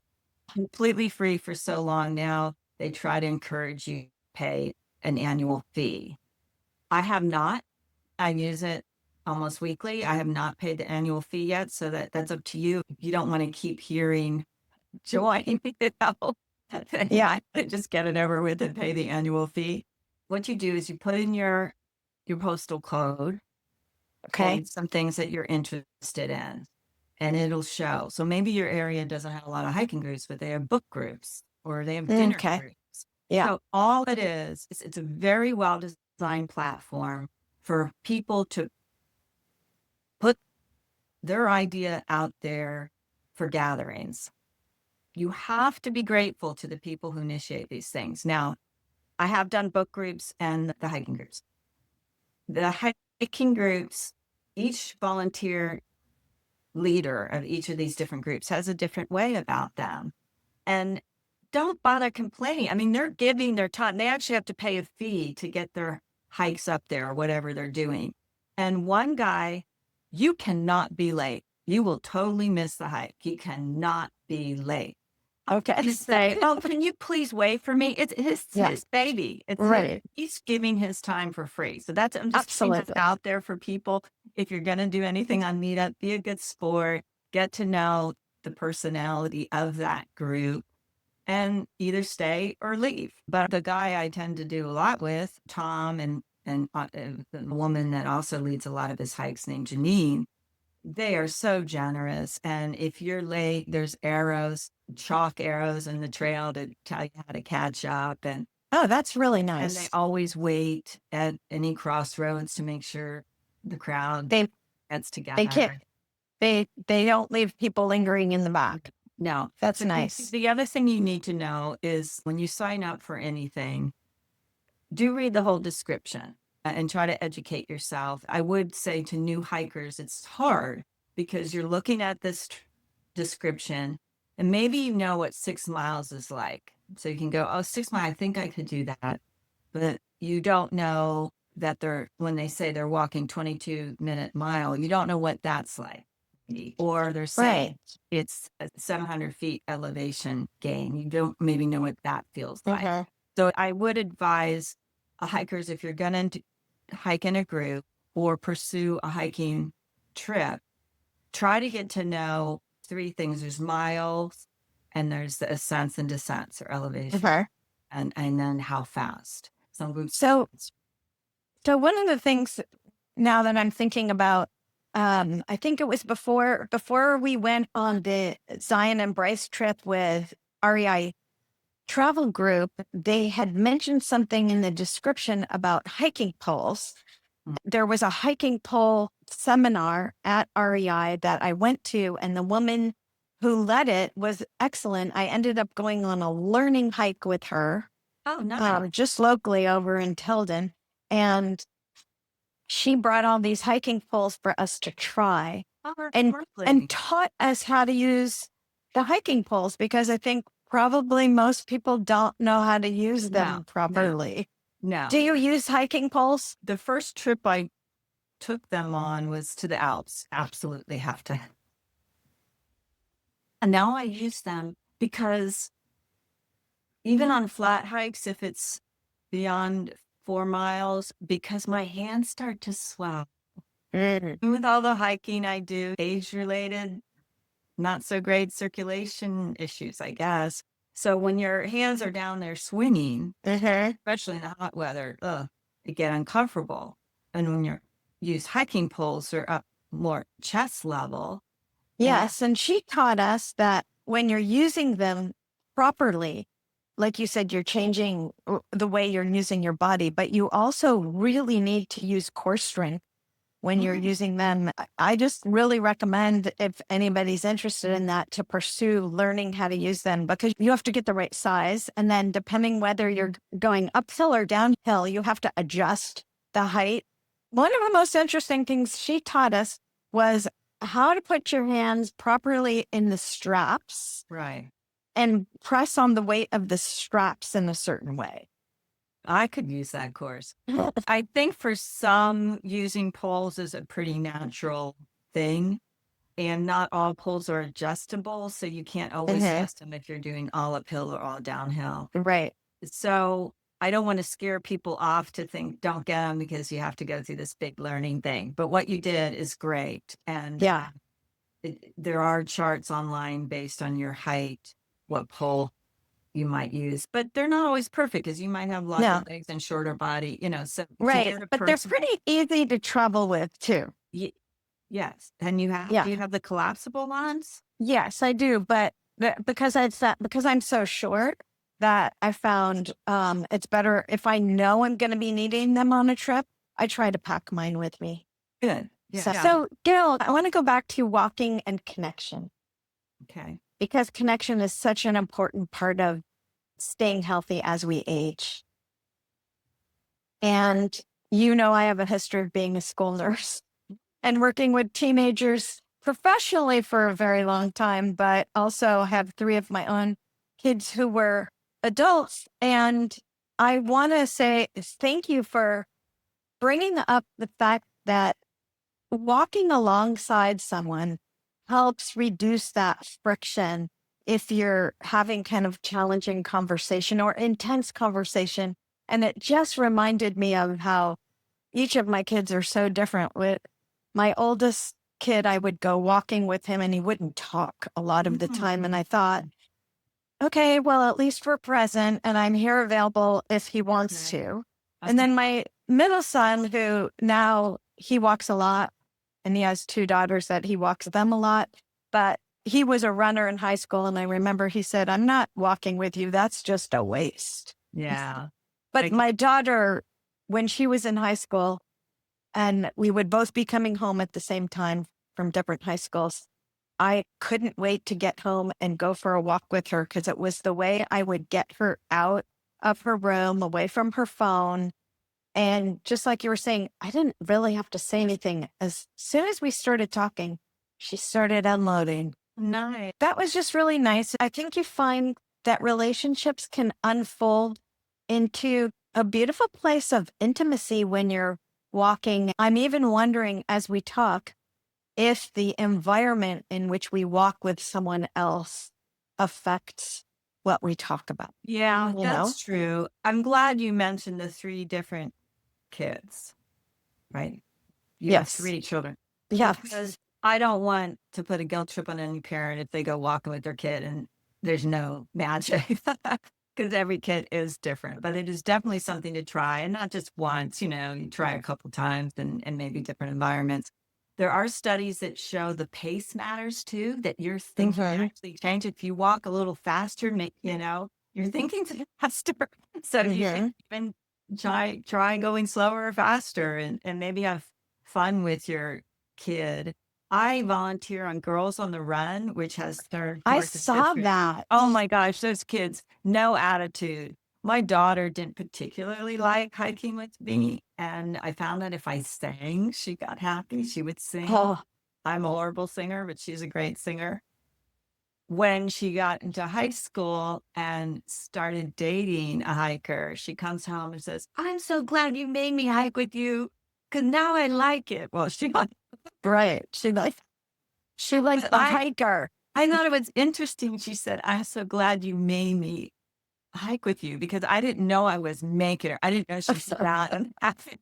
completely free for so long now. They try to encourage you to pay an annual fee. I have not. I use it almost weekly. I have not paid the annual fee yet, so that's up to you. You don't want to keep hearing join, Yeah. just get it over with and pay the annual fee. What you do is you put in your postal code Okay. and some things that you're interested in, and it'll show. So maybe your area doesn't have a lot of hiking groups, but they have book groups or they have dinner Okay. groups. Yeah. So all it is it's a very well designed platform for people to put their idea out there for gatherings. You have to be grateful to the people who initiate these things. Now, I have done book groups and the hiking groups. The hiking groups, each volunteer leader of each of these different groups has a different way about them. And don't bother complaining. I mean, they're giving their time. They actually have to pay a fee to get their hikes up there or whatever they're doing. And one guy, you cannot be late. You will totally miss the hike. You cannot be late. Okay. You say, "Oh, can you please wait for me?" It's Yeah. his baby. Right. He's giving his time for free. So I'm just putting that Absolutely. out there for people. If you're gonna do anything on Meetup, be a good sport, get to know the personality of that group, and either stay or leave. But the guy I tend to do a lot with, Tom, and the woman that also leads a lot of his hikes named Janine, they are so generous. And if you're late, there's arrows, chalk arrows in the trail to tell you how to catch up. Oh, that's really And they nice. always wait at any crossroads to make sure the crowd They gets they can't together. they don't leave people lingering in the back. No. That's But nice. the other thing you need to know is when you sign up for anything, do read the whole description and try to educate yourself. I would say to new hikers, it's hard because you're looking at this description and maybe you know what 6 miles is like. So you can go, oh, 6 miles, I think I could do that. But you don't know that when they say they're walking 22-minute mile, you don't know what that's like. Or they're saying Right. it's a 700 feet elevation gain. You don't maybe know what that feels like. Mhm. So I would advise hikers, if you're going to hike in a group or pursue a hiking trip, try to get to know three things. There's miles, and there's the ascents and descents or elevation, Okay. and then how fast. Some groups. So so one of the things now that I'm thinking about, I think it was before we went on the Zion and Bryce trip with REI travel group, they had mentioned something in the description about hiking poles. Mm. There was a hiking pole seminar at REI that I went to, and the woman who led it was excellent. I ended up going on a learning hike with her, Oh, nice. just locally over in Tilden. And she brought all these hiking poles for us to try Oh, and lovely. taught us how to use the hiking poles, because I think probably most people don't know how to use No, them properly. no. Do you use hiking poles? The first trip I took them on was to the Alps. Absolutely have to. And now I use them because even on flat hikes, if it's beyond 4 miles, because my hands start to swell. Mm. With all the hiking I do, age related, not so great circulation issues, I guess. So when your hands are down there swinging, Mhm. especially in the hot weather, it get uncomfortable. And when you use hiking poles, they're up more chest level. And Yes, and she taught us that when you're using them properly, like you said, you're changing the way you're using your body, but you also really need to use core strength when you're Mhm. using them. I just really recommend, if anybody's interested in that, to pursue learning how to use them, because you have to get the right size. And then depending whether you're going uphill or downhill, you have to adjust the height, one of the most interesting things she taught us was how to put your hands properly in the straps Right. and press on the weight of the straps in a certain way. I could use that course. I think for some, using poles is a pretty natural thing. And not all poles are adjustable. So you can't always Mhm. test them if you're doing all uphill or all downhill. Right. So I don't want to scare people off to think, don't get them because you have to go through this big learning thing. But what you did is great. And Yeah. there are charts online based on your height, what pole you might use, but they're not always perfect because you might have longer No. legs and shorter body, so to Right. get a But they're person, pretty easy to travel with too. yes. And Yeah. do you have the collapsible ones? Yes, I do. But because I'm so short that I found it's better if I know I'm going to be needing them on a trip, I try to pack mine with me. Good. So, Yeah. so Gail, I want to go back to walking and connection Okay. because connection is such an important part of staying healthy as we age. And I have a history of being a school nurse and working with teenagers professionally for a very long time, but also have three of my own kids who were adults. And I want to say thank you for bringing up the fact that walking alongside someone helps reduce that friction if you're having kind of challenging conversation or intense conversation. And it just reminded me of how each of my kids are so different. With my oldest kid, I would go walking with him and he wouldn't talk a lot of the time. And I thought, okay, well, at least we're present and I'm here available if he wants Okay. to. And then my middle son, who now he walks a lot and he has two daughters that he walks them a lot, but he was a runner in high school. And I remember he said, I'm not walking with you. That's just a waste. Yeah. But my daughter, when she was in high school, and we would both be coming home at the same time from different high schools, I couldn't wait to get home and go for a walk with her because it was the way I would get her out of her room, away from her phone. And just like you were saying, I didn't really have to say anything. As soon as we started talking, she started unloading. Nice. That was just really nice. I think you find that relationships can unfold into a beautiful place of intimacy when you're walking. I'm even wondering as we talk if the environment in which we walk with someone else affects what we talk about. Yeah, You know? that's true. I'm glad you mentioned the three different kids, right? You have Yes. three children. Yeah. Because I don't want to put a guilt trip on any parent if they go walking with their kid and there's no magic because every kid is different. But it is definitely something to try and not just once, you try a couple times and maybe different environments. There are studies that show the pace matters too, that your thinking actually changes. If you walk a little faster, your thinking's faster. So you can even try going slower or faster and maybe have fun with your kid. I volunteer on Girls on the Run, which has third I course of saw history. that. Oh my gosh, those kids, no attitude. My daughter didn't particularly like hiking with me. And I found that if I sang, she got happy. She would sing. Oh, I'm a horrible singer, but she's a great singer. When she got into high school and started dating a hiker, she comes home and says, I'm so glad you made me hike with you because now I like it. Well, she right. She likes But the hiker. I thought it was interesting. She said, I'm so glad you made me hike with you because I didn't know I was making her. I didn't know she's that unhappy.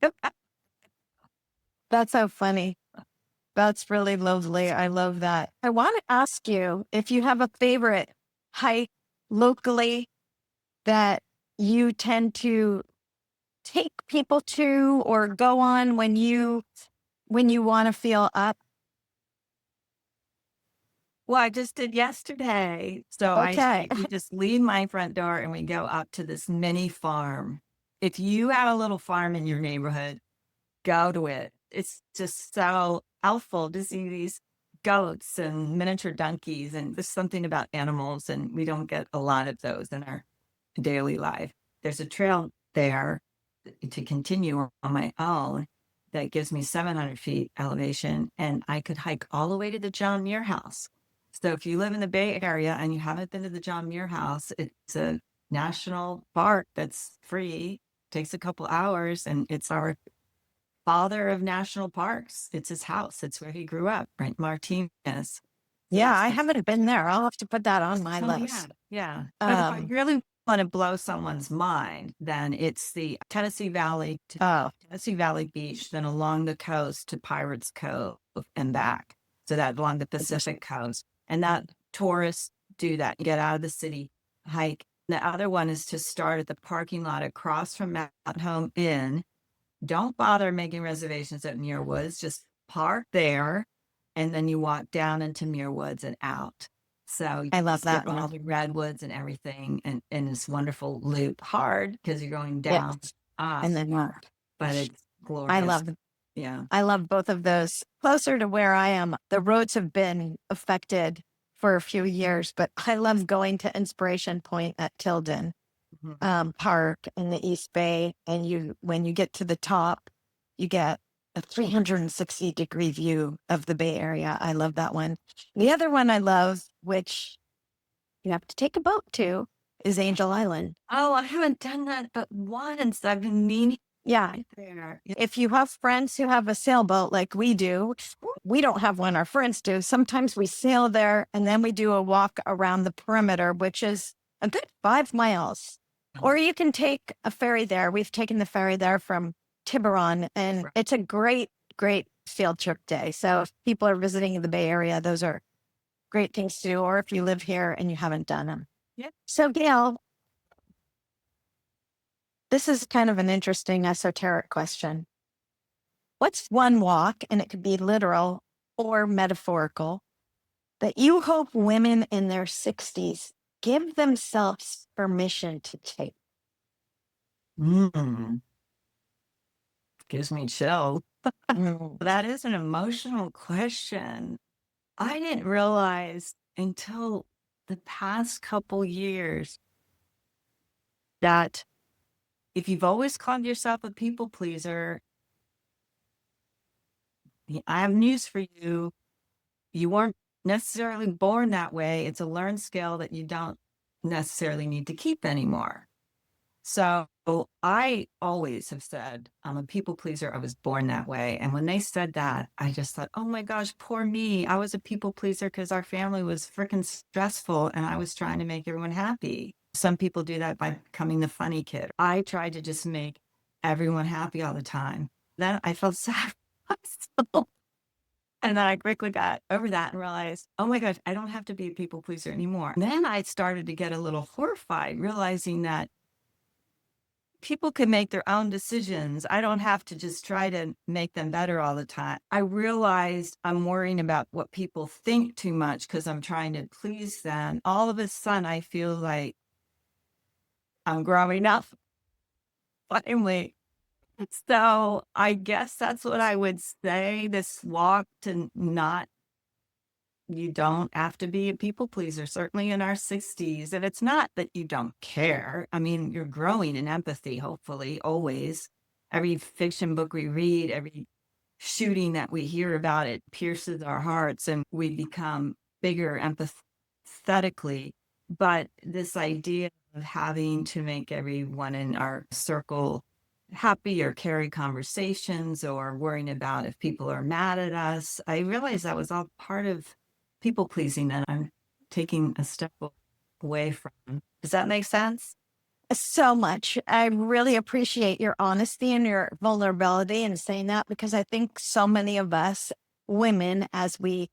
That's so funny. That's really lovely. I love that. I want to ask you if you have a favorite hike locally that you tend to take people to or go on when you want to feel up. Well, I just did yesterday. So Okay. we just leave my front door and we go up to this mini farm. If you have a little farm in your neighborhood, go to it. It's just so helpful to see these goats and miniature donkeys. And there's something about animals, and we don't get a lot of those in our daily life. There's a trail there. to continue on my own. That gives me 700 feet elevation, and I could hike all the way to the John Muir House. So if you live in the Bay Area and you haven't been to the John Muir House, it's a national park that's free, takes a couple hours, and it's our father of national parks. It's his house. It's where he grew up, Brent Martinez. So Yeah, that's I the haven't been there. I'll have to put that on my Oh, yeah, list. yeah. But if I Um, really want to blow someone's mind, then it's the Tennessee Valley to oh, Tennessee Valley Beach, then along the coast to Pirates Cove and back. So that along the Pacific coast. And that tourists do that. You get out of the city, hike. The other one is to start at the parking lot across from Mountain Home Inn. Don't bother making reservations at Muir Woods. Just park there, and then you walk down into Muir Woods and out. So you I love skip that all one. the redwoods and everything, and this wonderful loop. Hard because you're going down, Yes. up, And then but it's I glorious. love Yeah. I love both of those. Closer to where I am, the roads have been affected for a few years, but I love going to Inspiration Point at Tilden Mhm. Park in the East Bay. And when you get to the top, you get a 360-degree view of the Bay Area. I love that one. The other one I love, which you have to take a boat to, is Angel Island. Oh, I haven't done that but once. I've been meaning Yeah. there. Yeah. If you have friends who have a sailboat like we do, we don't have one, our friends do. Sometimes we sail there and then we do a walk around the perimeter, which is a good 5 miles. Or you can take a ferry there. We've taken the ferry there from Tiburon, and Right. it's a great, great field trip day. So if people are visiting the Bay Area, those are great things to do. Or if you live here and you haven't done them. Yeah. So, Gail, this is kind of an interesting esoteric question. What's one walk, and it could be literal or metaphorical, that you hope women in their 60s give themselves permission to take? Mm, gives me chills. Mm. That is an emotional question. I didn't realize until the past couple years that if you've always called yourself a people pleaser, I have news for you. You weren't necessarily born that way. It's a learned skill that you don't necessarily need to keep anymore. So I always have said I'm a people pleaser. I was born that way. And when they said that, I just thought, oh my gosh, poor me. I was a people pleaser because our family was freaking stressful and I was trying to make everyone happy. Some people do that by becoming the funny kid. I tried to just make everyone happy all the time. Then I felt sad for myself. And then I quickly got over that and realized, oh my gosh, I don't have to be a people pleaser anymore. Then I started to get a little horrified, realizing that people can make their own decisions. I don't have to just try to make them better all the time. I realized I'm worrying about what people think too much because I'm trying to please them. All of a sudden, I feel like I'm growing up finally. So I guess that's what I would say. This walk to not You don't have to be a people pleaser, certainly in our 60s. And it's not that you don't care. I mean, you're growing in empathy, hopefully, always. Every fiction book we read, every shooting that we hear about, it pierces our hearts and we become bigger empathetically. But this idea of having to make everyone in our circle happy or carry conversations or worrying about if people are mad at us, I realized that was all part of people pleasing that I'm taking a step away from. Does that make sense? So much. I really appreciate your honesty and your vulnerability in saying that, because I think so many of us women, as we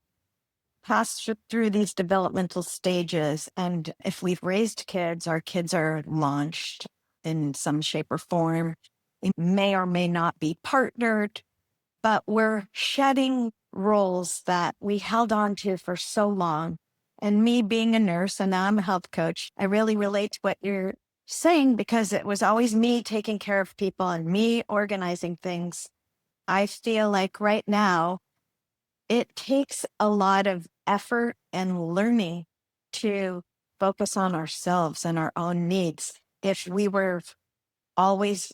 pass through these developmental stages, and if we've raised kids, our kids are launched in some shape or form. They may or may not be partnered, but we're shedding roles that we held on to for so long. And me being a nurse, and now I'm a health coach, I really relate to what you're saying, because it was always me taking care of people and me organizing things. I feel like right now it takes a lot of effort and learning to focus on ourselves and our own needs. If we were always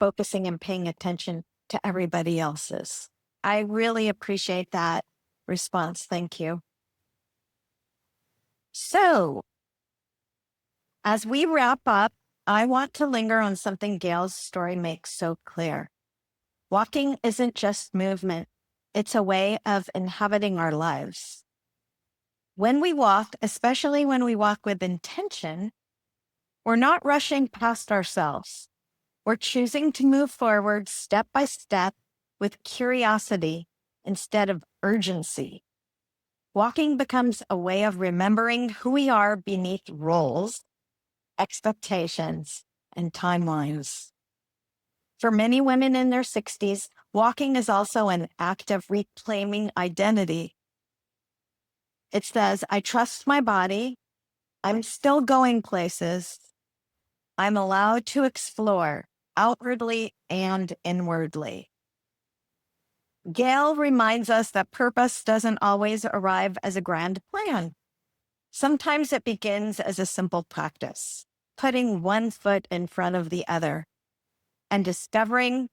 focusing and paying attention to everybody else's. I really appreciate that response. Thank you. So, as we wrap up, I want to linger on something Gail's story makes so clear. Walking isn't just movement, it's a way of inhabiting our lives. When we walk, especially when we walk with intention, we're not rushing past ourselves. We're choosing to move forward step by step with curiosity instead of urgency. Walking becomes a way of remembering who we are beneath roles, expectations, and timelines. For many women in their 60s, walking is also an act of reclaiming identity. It says, I trust my body. I'm still going places. I'm allowed to explore outwardly and inwardly. Gail reminds us that purpose doesn't always arrive as a grand plan. Sometimes it begins as a simple practice, putting one foot in front of the other and discovering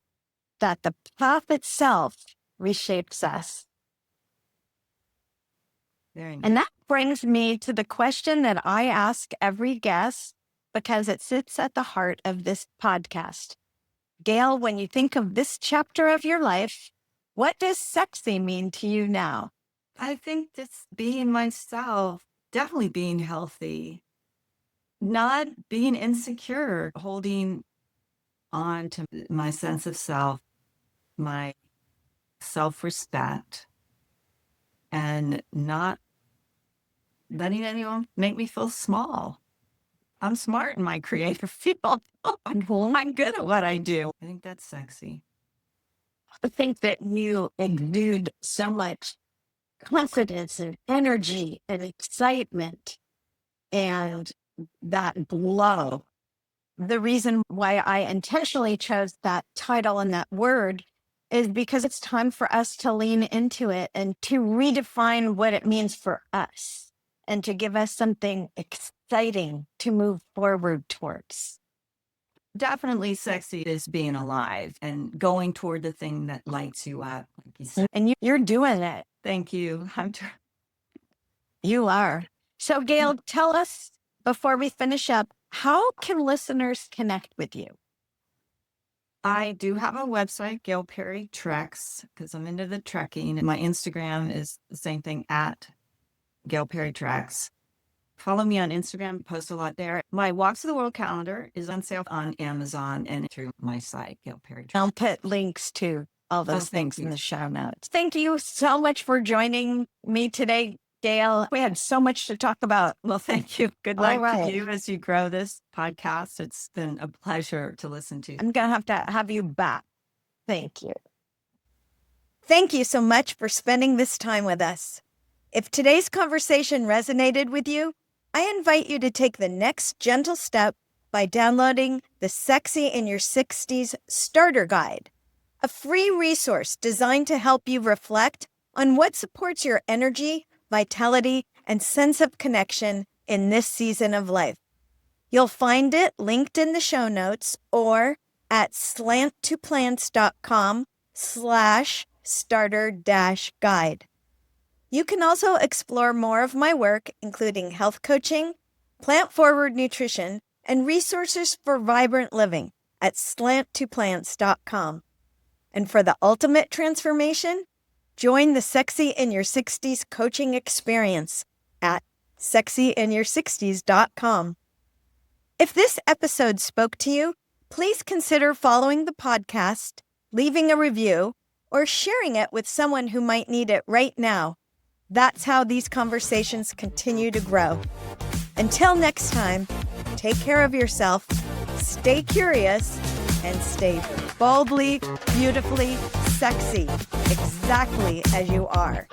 that the path itself reshapes us. And that brings me to the question that I ask every guest because it sits at the heart of this podcast. Gail, when you think of this chapter of your life, what does sexy mean to you now? I think just being myself, definitely being healthy, not being insecure, holding on to my sense of self, my self-respect, and not letting anyone make me feel small. I'm smart in my creative field. I'm good at what I do. I think that's sexy. I think that you exude so much confidence and energy and excitement and that glow. The reason why I intentionally chose that title and that word is because it's time for us to lean into it and to redefine what it means for us and to give us something exciting to move forward towards. Definitely sexy is being alive and going toward the thing that lights you up. Like you said. And you're doing it. Thank you. You are. So Gail, tell us before we finish up, how can listeners connect with you? I do have a website, Gail Perry Treks, because I'm into the trekking. And my Instagram is the same thing, at Gail Perry Treks. Follow me on Instagram, post a lot there. My Walks of the World calendar is on sale on Amazon and through my site, Gail Perry Treks. I'll put links to all those things in the show notes. Thank you so much for joining me today, Gail. We had so much to talk about. Well, thank you. Good luck to you as you grow this podcast. It's been a pleasure to listen to. I'm going to have you back. Thank you. Thank you so much for spending this time with us. If today's conversation resonated with you, I invite you to take the next gentle step by downloading the Sexy in Your 60s Starter Guide, a free resource designed to help you reflect on what supports your energy, vitality, and sense of connection in this season of life. You'll find it linked in the show notes or at slant2plants.com/starter-guide. You can also explore more of my work, including health coaching, plant-forward nutrition, and resources for vibrant living at slant2plants.com. And for the ultimate transformation, join the Sexy in Your 60s coaching experience at sexyinyour60s.com. If this episode spoke to you, please consider following the podcast, leaving a review, or sharing it with someone who might need it right now. That's how these conversations continue to grow. Until next time, take care of yourself, stay curious, and stay boldly, beautifully sexy, exactly as you are.